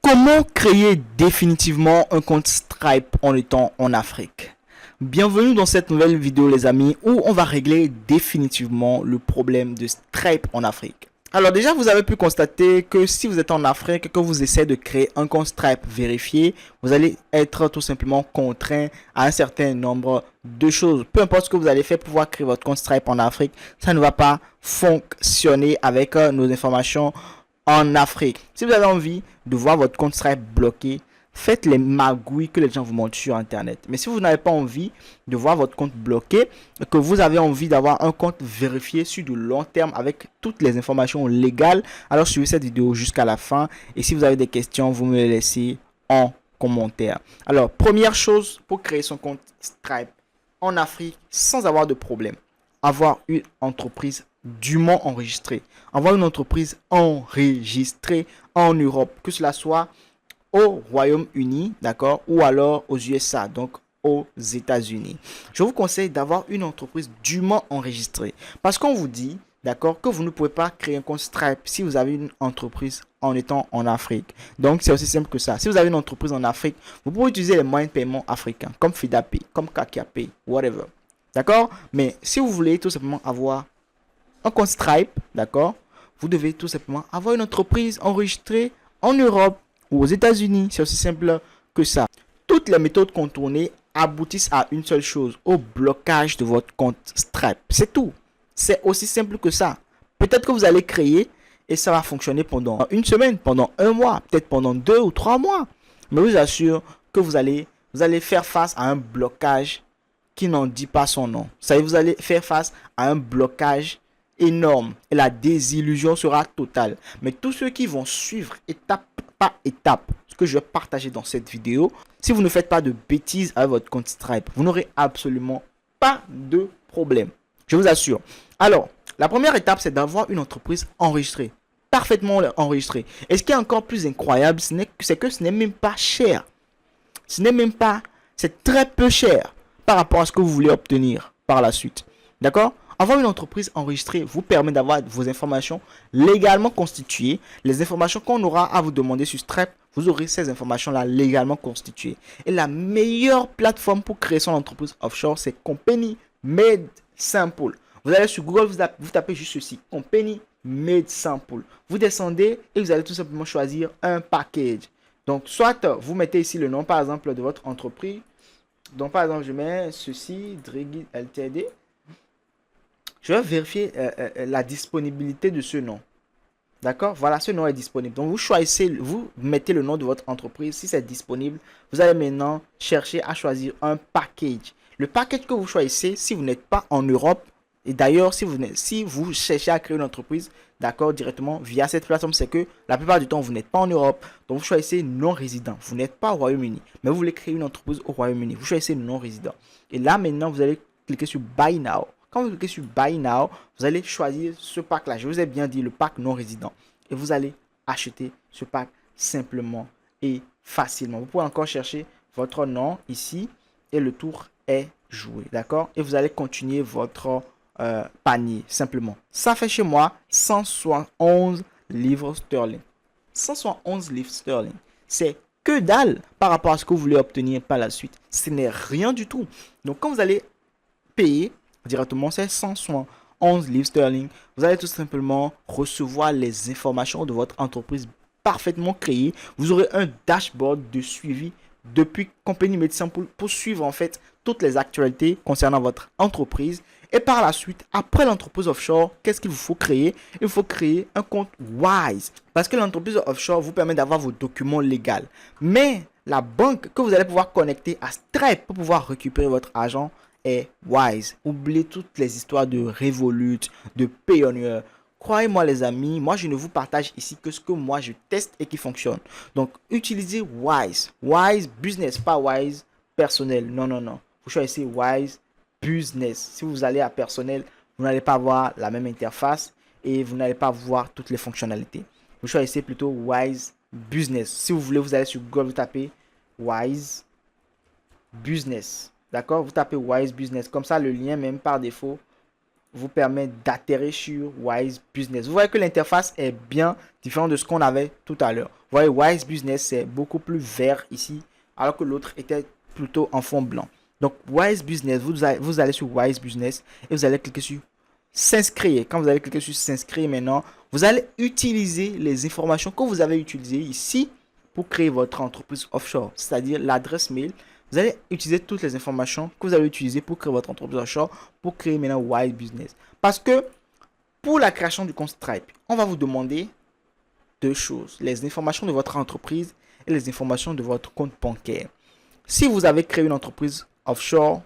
Comment créer définitivement un compte Stripe en étant en Afrique? Bienvenue dans cette nouvelle vidéo les amis où on va régler définitivement le problème de Stripe en Afrique. Alors déjà vous avez pu constater que si vous êtes en Afrique et que vous essayez de créer un compte Stripe vérifié, vous allez être tout simplement contraint à un certain nombre de choses. Peu importe ce que vous allez faire pour pouvoir créer votre compte Stripe en Afrique, ça ne va pas fonctionner avec nos informations en Afrique. Si vous avez envie de voir votre compte Stripe bloqué, faites les magouilles que les gens vous montrent sur internet. Mais si vous n'avez pas envie de voir votre compte bloqué, que vous avez envie d'avoir un compte vérifié sur du long terme avec toutes les informations légales, alors suivez cette vidéo jusqu'à la fin. Et si vous avez des questions, vous me les laissez en commentaire. Alors, première chose pour créer son compte Stripe en Afrique sans avoir de problème, avoir une entreprise dûment enregistrée, avoir une entreprise enregistrée en Europe, que cela soit au Royaume-Uni, d'accord, ou alors aux USA, donc aux États-Unis. Je vous conseille d'avoir une entreprise dûment enregistrée parce qu'on vous dit, d'accord, que vous ne pouvez pas créer un compte Stripe si vous avez une entreprise en étant en Afrique. Donc c'est aussi simple que ça. Si vous avez une entreprise en Afrique, vous pouvez utiliser les moyens de paiement africains comme FidaPay, comme KakaPay, whatever. D'accord? Mais si vous voulez tout simplement avoir un compte Stripe, d'accord, vous devez tout simplement avoir une entreprise enregistrée en Europe ou aux États-Unis. C'est aussi simple que ça. Toutes les méthodes contournées aboutissent à une seule chose, au blocage de votre compte Stripe. C'est tout. C'est aussi simple que ça. Peut-être que vous allez créer et ça va fonctionner pendant une semaine, pendant un mois, peut-être pendant 2 ou 3 mois. Mais je vous assure que vous allez faire face à un blocage qui n'en dit pas son nom. Ça, vous allez faire face à un blocage énorme et la désillusion sera totale. Mais tous ceux qui vont suivre étape par étape ce que je vais partager dans cette vidéo, si vous ne faites pas de bêtises avec votre compte Stripe, vous n'aurez absolument pas de problème. Je vous assure. Alors, la première étape, c'est d'avoir une entreprise enregistrée, parfaitement enregistrée. Et ce qui est encore plus incroyable, c'est que ce n'est même pas cher. C'est très peu cher par rapport à ce que vous voulez obtenir par la suite. D'accord? Avoir une entreprise enregistrée vous permet d'avoir vos informations légalement constituées. Les informations qu'on aura à vous demander sur Stripe, vous aurez ces informations-là légalement constituées. Et la meilleure plateforme pour créer son entreprise offshore, c'est Company Made Simple. Vous allez sur Google, vous tapez juste ceci, Company Made Simple. Vous descendez et vous allez tout simplement choisir un package. Donc, soit vous mettez ici le nom, par exemple, de votre entreprise. Donc, par exemple, je mets ceci, Drigid Ltd. Je vais vérifier la disponibilité de ce nom. D'accord? Voilà, ce nom est disponible. Donc, vous choisissez, vous mettez le nom de votre entreprise. Si c'est disponible, vous allez maintenant chercher à choisir un package. Le package que vous choisissez, si vous n'êtes pas en Europe, et d'ailleurs, si vous cherchez à créer une entreprise, d'accord, directement via cette plateforme, c'est que la plupart du temps, vous n'êtes pas en Europe. Donc, vous choisissez non-résident. Vous n'êtes pas au Royaume-Uni, mais vous voulez créer une entreprise au Royaume-Uni. Vous choisissez non-résident. Et là, maintenant, vous allez cliquer sur Buy Now. Quand vous cliquez sur Buy Now, vous allez choisir ce pack-là. Je vous ai bien dit le pack non-résident. Et vous allez acheter ce pack simplement et facilement. Vous pouvez encore chercher votre nom ici et le tour est joué. D'accord? Et vous allez continuer votre panier simplement. Ça fait chez moi 171 livres sterling. 171 livres sterling. C'est que dalle par rapport à ce que vous voulez obtenir par la suite. Ce n'est rien du tout. Donc quand vous allez payer directement, c'est 171 livres sterling. Vous allez tout simplement recevoir les informations de votre entreprise parfaitement créées. Vous aurez un dashboard de suivi depuis Company Made Simple pour suivre en fait toutes les actualités concernant votre entreprise. Et par la suite, après l'entreprise offshore, qu'est-ce qu'il vous faut créer? Il faut créer un compte Wise. Parce que l'entreprise offshore vous permet d'avoir vos documents légaux. Mais la banque que vous allez pouvoir connecter à Stripe pour pouvoir récupérer votre argent est Wise. Oubliez toutes les histoires de Revolut, de Payoneer. Croyez-moi les amis, moi je ne vous partage ici que ce que moi je teste et qui fonctionne. Donc utilisez Wise. Wise Business, pas Wise personnel. Non, non, non. Vous choisissez Wise Business. Si vous allez à personnel, vous n'allez pas voir la même interface et vous n'allez pas voir toutes les fonctionnalités. Vous choisissez plutôt Wise Business. Si vous voulez, vous allez sur Google, vous tapez Wise Business. D'accord? Vous tapez Wise Business. Comme ça, le lien, même par défaut, vous permet d'atterrir sur Wise Business. Vous voyez que l'interface est bien différente de ce qu'on avait tout à l'heure. Vous voyez, Wise Business, c'est beaucoup plus vert ici, alors que l'autre était plutôt en fond blanc. Donc, Wise Business, vous allez sur Wise Business et vous allez cliquer sur s'inscrire. Quand vous allez cliquer sur s'inscrire maintenant, vous allez utiliser les informations que vous avez utilisées ici pour créer votre entreprise offshore, c'est-à-dire l'adresse mail. Vous allez utiliser toutes les informations que vous allez utiliser pour créer votre entreprise offshore, pour créer maintenant Wise Business. Parce que pour la création du compte Stripe, on va vous demander deux choses: les informations de votre entreprise et les informations de votre compte bancaire. Si vous avez créé une entreprise offshore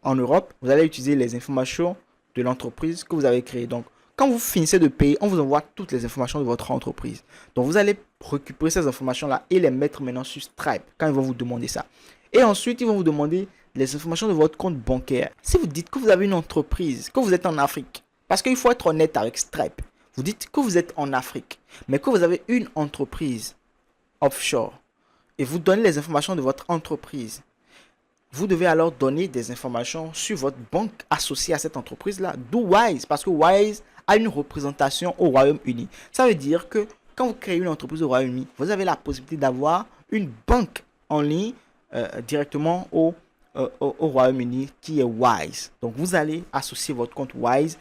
en Europe, vous allez utiliser les informations de l'entreprise que vous avez créée. Donc, quand vous finissez de payer, on vous envoie toutes les informations de votre entreprise. Donc, vous allez récupérer ces informations-là et les mettre maintenant sur Stripe quand ils vont vous demander ça. Et ensuite, ils vont vous demander les informations de votre compte bancaire. Si vous dites que vous avez une entreprise, que vous êtes en Afrique, parce qu'il faut être honnête avec Stripe, vous dites que vous êtes en Afrique, mais que vous avez une entreprise offshore et vous donnez les informations de votre entreprise, vous devez alors donner des informations sur votre banque associée à cette entreprise-là, d'où Wise, parce que Wise a une représentation au Royaume-Uni. Ça veut dire que quand vous créez une entreprise au Royaume-Uni, vous avez la possibilité d'avoir une banque en ligne directement au Royaume-Uni qui est Wise. Donc, vous allez associer votre compte Wise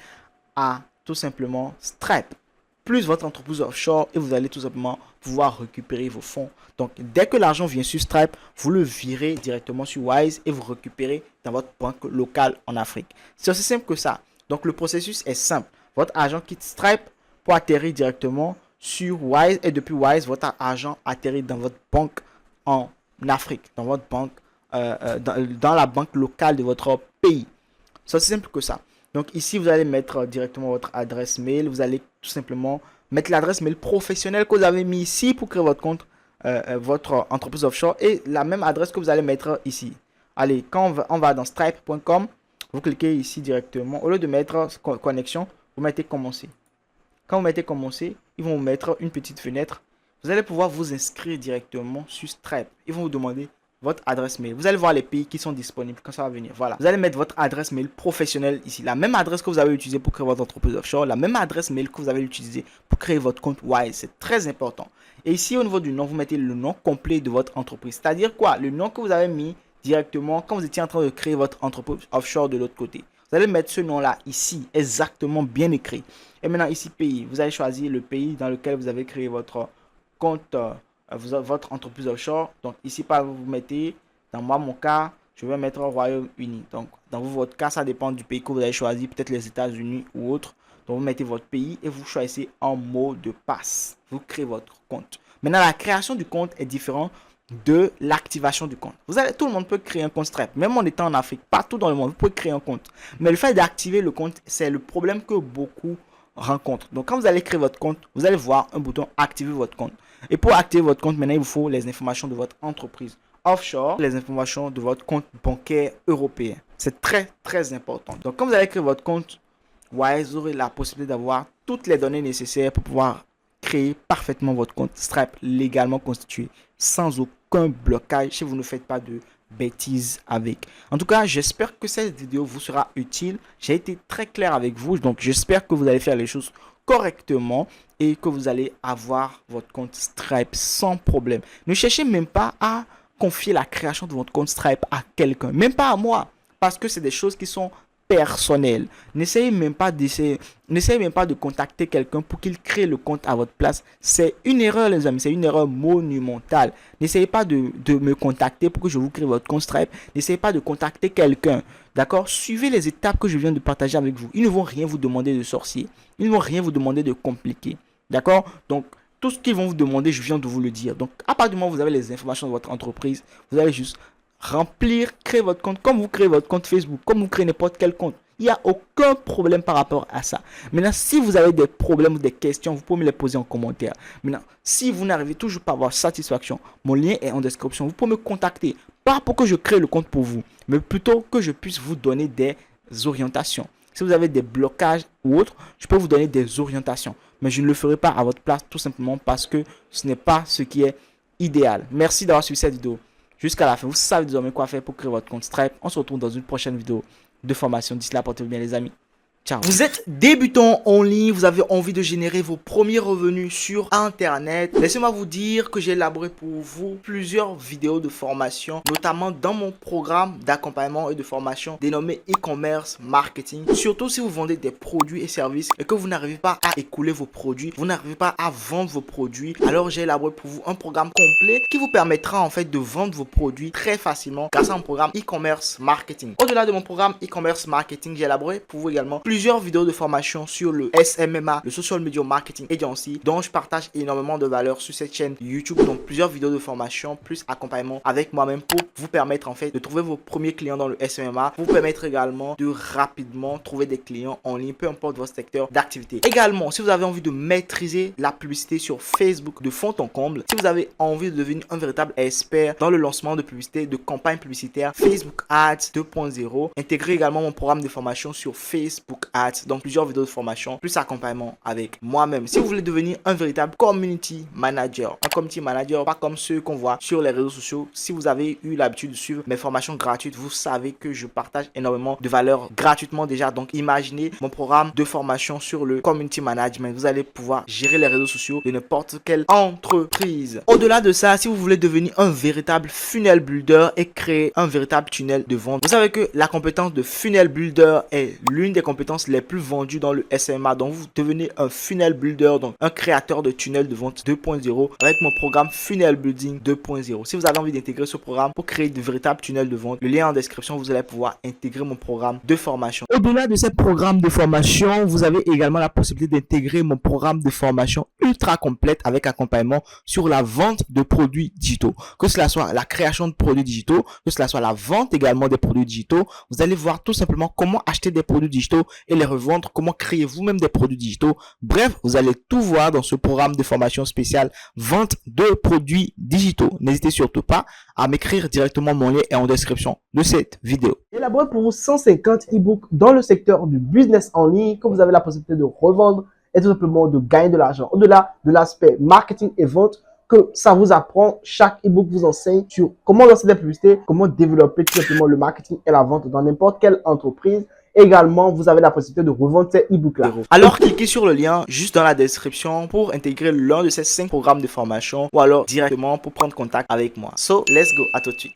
à tout simplement Stripe, plus votre entreprise offshore, et vous allez tout simplement pouvoir récupérer vos fonds. Donc, dès que l'argent vient sur Stripe, vous le virez directement sur Wise et vous récupérez dans votre banque locale en Afrique. C'est aussi simple que ça. Donc, le processus est simple. Votre argent quitte Stripe pour atterrir directement sur Wise et depuis Wise, votre argent atterrit dans votre banque en Afrique, dans votre banque, dans la banque locale de votre pays. C'est aussi simple que ça. Donc ici, vous allez mettre directement votre adresse mail. Vous allez tout simplement mettre l'adresse mail professionnelle que vous avez mis ici pour créer votre compte, votre entreprise offshore, et la même adresse que vous allez mettre ici. Allez, quand on va dans stripe.com, vous cliquez ici directement. Au lieu de mettre connexion, vous mettez commencer. Quand vous mettez commencer, ils vont vous mettre une petite fenêtre. Vous allez pouvoir vous inscrire directement sur Stripe. Ils vont vous demander votre adresse mail. Vous allez voir les pays qui sont disponibles quand ça va venir. Voilà. Vous allez mettre votre adresse mail professionnelle ici. La même adresse que vous avez utilisée pour créer votre entreprise offshore. La même adresse mail que vous avez utilisée pour créer votre compte Wise. C'est très important. Et ici, au niveau du nom, vous mettez le nom complet de votre entreprise. C'est-à-dire quoi? Le nom que vous avez mis directement quand vous étiez en train de créer votre entreprise offshore de l'autre côté. Vous allez mettre ce nom-là ici, exactement bien écrit. Et maintenant, ici, pays. Vous allez choisir le pays dans lequel vous avez créé votre compte votre entreprise offshore. Donc ici, vous mettez, dans mon cas, je vais mettre Royaume-Uni. Donc dans votre cas, ça dépend du pays que vous avez choisi, peut-être les États-Unis ou autre. Donc vous mettez votre pays et vous choisissez un mot de passe. Vous créez votre compte. Maintenant, la création du compte est différente de l'activation du compte. Tout le monde peut créer un compte Stripe, même en étant en Afrique, partout dans le monde, vous pouvez créer un compte. Mais le fait d'activer le compte, c'est le problème que beaucoup rencontrent. Donc quand vous allez créer votre compte, vous allez voir un bouton activer votre compte. Et pour activer votre compte, maintenant, il vous faut les informations de votre entreprise offshore, les informations de votre compte bancaire européen. C'est très, très important. Donc, quand vous allez créer votre compte Wise, vous aurez la possibilité d'avoir toutes les données nécessaires pour pouvoir créer parfaitement votre compte Stripe légalement constitué, sans aucun blocage, si vous ne faites pas de bêtises avec. En tout cas, j'espère que cette vidéo vous sera utile. J'ai été très clair avec vous, donc j'espère que vous allez faire les choses correctement et que vous allez avoir votre compte Stripe sans problème. Ne cherchez même pas à confier la création de votre compte Stripe à quelqu'un, même pas à moi, parce que c'est des choses qui sont personnelles. N'essayez même pas de contacter quelqu'un pour qu'il crée le compte à votre place. C'est une erreur, les amis, c'est une erreur monumentale. N'essayez pas de me contacter pour que je vous crée votre compte Stripe. N'essayez pas de contacter quelqu'un. D'accord? Suivez les étapes que je viens de partager avec vous. Ils ne vont rien vous demander de sorcier. Ils ne vont rien vous demander de compliqué. D'accord? Donc, tout ce qu'ils vont vous demander, je viens de vous le dire. Donc, à partir du moment où vous avez les informations de votre entreprise, vous allez juste remplir, créer votre compte comme vous créez votre compte Facebook, comme vous créez n'importe quel compte. Il n'y a aucun problème par rapport à ça. Maintenant, si vous avez des problèmes ou des questions, vous pouvez me les poser en commentaire. Maintenant, si vous n'arrivez toujours pas à avoir satisfaction, mon lien est en description. Vous pouvez me contacter. Pas pour que je crée le compte pour vous, mais plutôt que je puisse vous donner des orientations. Si vous avez des blocages ou autres, je peux vous donner des orientations. Mais je ne le ferai pas à votre place tout simplement parce que ce n'est pas ce qui est idéal. Merci d'avoir suivi cette vidéo jusqu'à la fin. Vous savez désormais quoi faire pour créer votre compte Stripe. On se retrouve dans une prochaine vidéo de formation. D'ici là, portez-vous bien les amis. Ciao. Vous êtes débutant en ligne, vous avez envie de générer vos premiers revenus sur Internet. Laissez-moi vous dire que j'ai élaboré pour vous plusieurs vidéos de formation, notamment dans mon programme d'accompagnement et de formation dénommé e-commerce marketing. Surtout si vous vendez des produits et services et que vous n'arrivez pas à écouler vos produits, vous n'arrivez pas à vendre vos produits, alors j'ai élaboré pour vous un programme complet qui vous permettra en fait de vendre vos produits très facilement grâce à un programme e-commerce marketing. Au-delà de mon programme e-commerce marketing, j'ai élaboré pour vous également plusieurs vidéos de formation sur le SMMA, le Social Media Marketing Agency, dont je partage énormément de valeur sur cette chaîne YouTube. Donc plusieurs vidéos de formation plus accompagnement avec moi-même pour vous permettre en fait de trouver vos premiers clients dans le SMMA, vous permettre également de rapidement trouver des clients en ligne, peu importe votre secteur d'activité. Également, si vous avez envie de maîtriser la publicité sur Facebook de fond en comble, si vous avez envie de devenir un véritable expert dans le lancement de publicité, de campagne publicitaire, Facebook Ads 2.0, intégrez également mon programme de formation sur Facebook Ads, donc plusieurs vidéos de formation, plus accompagnement avec moi-même. Si vous voulez devenir un véritable community manager, un community manager, pas comme ceux qu'on voit sur les réseaux sociaux, si vous avez eu l'habitude de suivre mes formations gratuites, vous savez que je partage énormément de valeur gratuitement déjà. Donc imaginez mon programme de formation sur le community management. Vous allez pouvoir gérer les réseaux sociaux de n'importe quelle entreprise. Au-delà de ça, si vous voulez devenir un véritable funnel builder et créer un véritable tunnel de vente, vous savez que la compétence de funnel builder est l'une des compétences les plus vendues dans le SMA. Donc vous devenez un funnel builder, donc un créateur de tunnel de vente 2.0 avec mon programme Funnel Building 2.0. Si vous avez envie d'intégrer ce programme pour créer de véritables tunnels de vente, le lien en description, vous allez pouvoir intégrer mon programme de formation. Au-delà de ces programmes de formation, vous avez également la possibilité d'intégrer mon programme de formation ultra complète avec accompagnement sur la vente de produits digitaux. Que cela soit la création de produits digitaux, que cela soit la vente également des produits digitaux, vous allez voir tout simplement comment acheter des produits digitaux et les revendre, comment créer vous-même des produits digitaux. Bref, vous allez tout voir dans ce programme de formation spéciale vente de produits digitaux. N'hésitez surtout pas à m'écrire directement, mon lien est en description de cette vidéo. Élaboré pour vous 150 e-books dans le secteur du business en ligne que vous avez la possibilité de revendre et tout simplement de gagner de l'argent. Au-delà de l'aspect marketing et vente, que ça vous apprend, chaque e-book vous enseigne sur comment lancer des publicités, comment développer tout simplement le marketing et la vente dans n'importe quelle entreprise. Également, vous avez la possibilité de revendre ces e-books-là. Alors, cliquez sur le lien juste dans la description pour intégrer l'un de ces 5 programmes de formation ou alors directement pour prendre contact avec moi. So, let's go. À tout de suite.